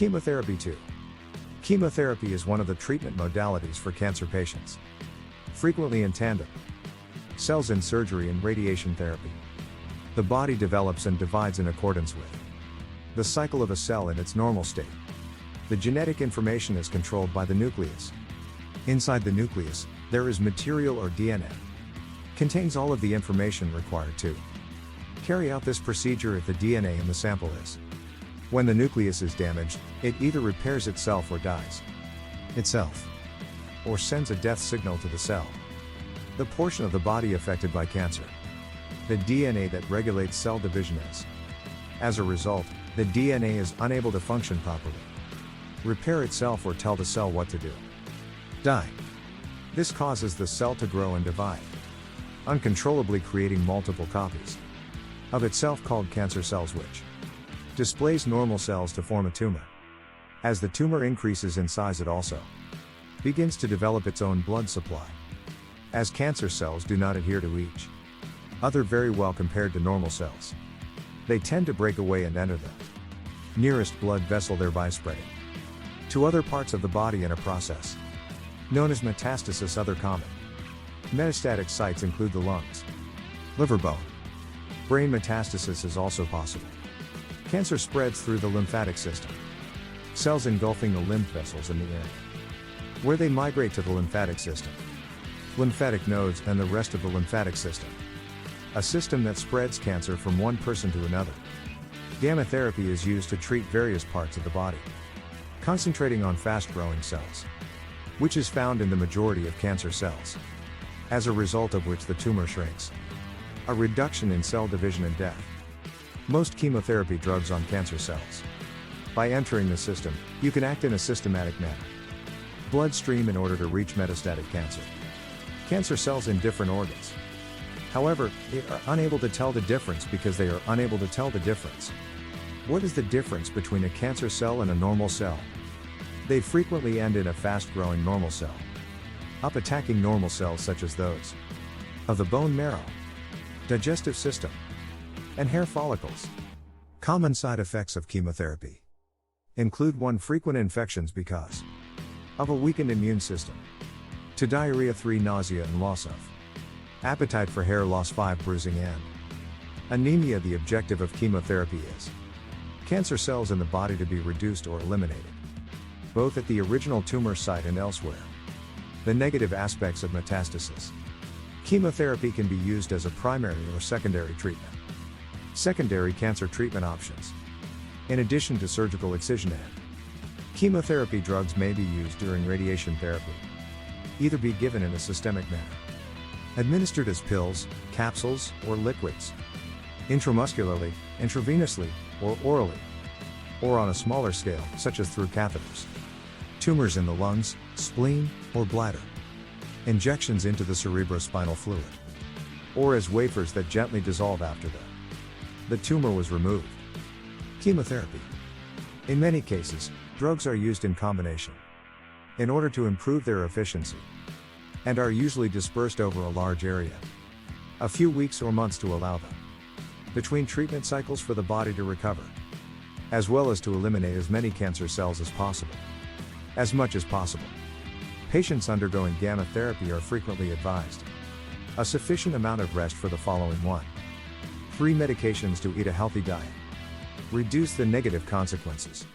Chemotherapy 2. Chemotherapy is one of the treatment modalities for cancer patients. Frequently in tandem. Cells in surgery and radiation therapy. The body develops and divides in accordance with the cycle of a cell in its normal state. The genetic information is controlled by the nucleus. Inside the nucleus, there is material or DNA. Contains all of the information required to carry out this procedure if the DNA in the sample is. When the nucleus is damaged, it either repairs itself or dies itself, or sends a death signal to the cell. The portion of the body affected by cancer. The DNA that regulates cell division is. As a result, the DNA is unable to function properly, repair itself or tell the cell what to do. Die. This causes the cell to grow and divide, uncontrollably creating multiple copies of itself called cancer cells, which displays normal cells to form a tumor. As the tumor increases in size, it also begins to develop its own blood supply, as cancer cells do not adhere to each other very well compared to normal cells. They tend to break away and enter the nearest blood vessel, thereby spreading to other parts of the body in a process known as metastasis. Other common metastatic sites include the lungs, liver, bone. Brain metastasis is also possible. Cancer spreads through the lymphatic system. Cells engulfing the lymph vessels in the area where they migrate to the lymphatic system, lymphatic nodes, and the rest of the lymphatic system. A system that spreads cancer from one person to another. Gamma therapy is used to treat various parts of the body, concentrating on fast-growing cells, which is found in the majority of cancer cells, as a result of which the tumor shrinks. A reduction in cell division and death. Most chemotherapy drugs on cancer cells. By entering the system, you can act in a systematic manner. Bloodstream in order to reach metastatic cancer. Cancer cells in different organs. However, they are unable to tell the difference because they are unable to tell the difference. What is the difference between a cancer cell and a normal cell? They frequently end in a fast-growing normal cell, up attacking normal cells such as those of the bone marrow, digestive system, and hair follicles. Common side effects of chemotherapy include 1. Frequent infections because of a weakened immune system. 2. Diarrhea. 3. Nausea and loss of appetite. For hair loss. 5. Bruising and anemia. The objective of chemotherapy is cancer cells in the body to be reduced or eliminated, both at the original tumor site and elsewhere. The negative aspects of metastasis. Chemotherapy can be used as a primary or secondary treatment. Secondary cancer treatment options. In addition to surgical excision and chemotherapy, drugs may be used during radiation therapy. Either be given in a systemic manner, administered as pills, capsules, or liquids, intramuscularly, intravenously, or orally, or on a smaller scale, such as through catheters. Tumors in the lungs, spleen, or bladder. Injections into the cerebrospinal fluid, or as wafers that gently dissolve after the tumor was removed. Chemotherapy. In many cases, drugs are used in combination in order to improve their efficiency, and are usually dispersed over a large area, a few weeks or months, to allow them between treatment cycles for the body to recover, as well as to eliminate as many cancer cells as possible. As much as possible. Patients undergoing gamma therapy are frequently advised a sufficient amount of rest for the following 1. 3 medications to eat a healthy diet. Reduce the negative consequences.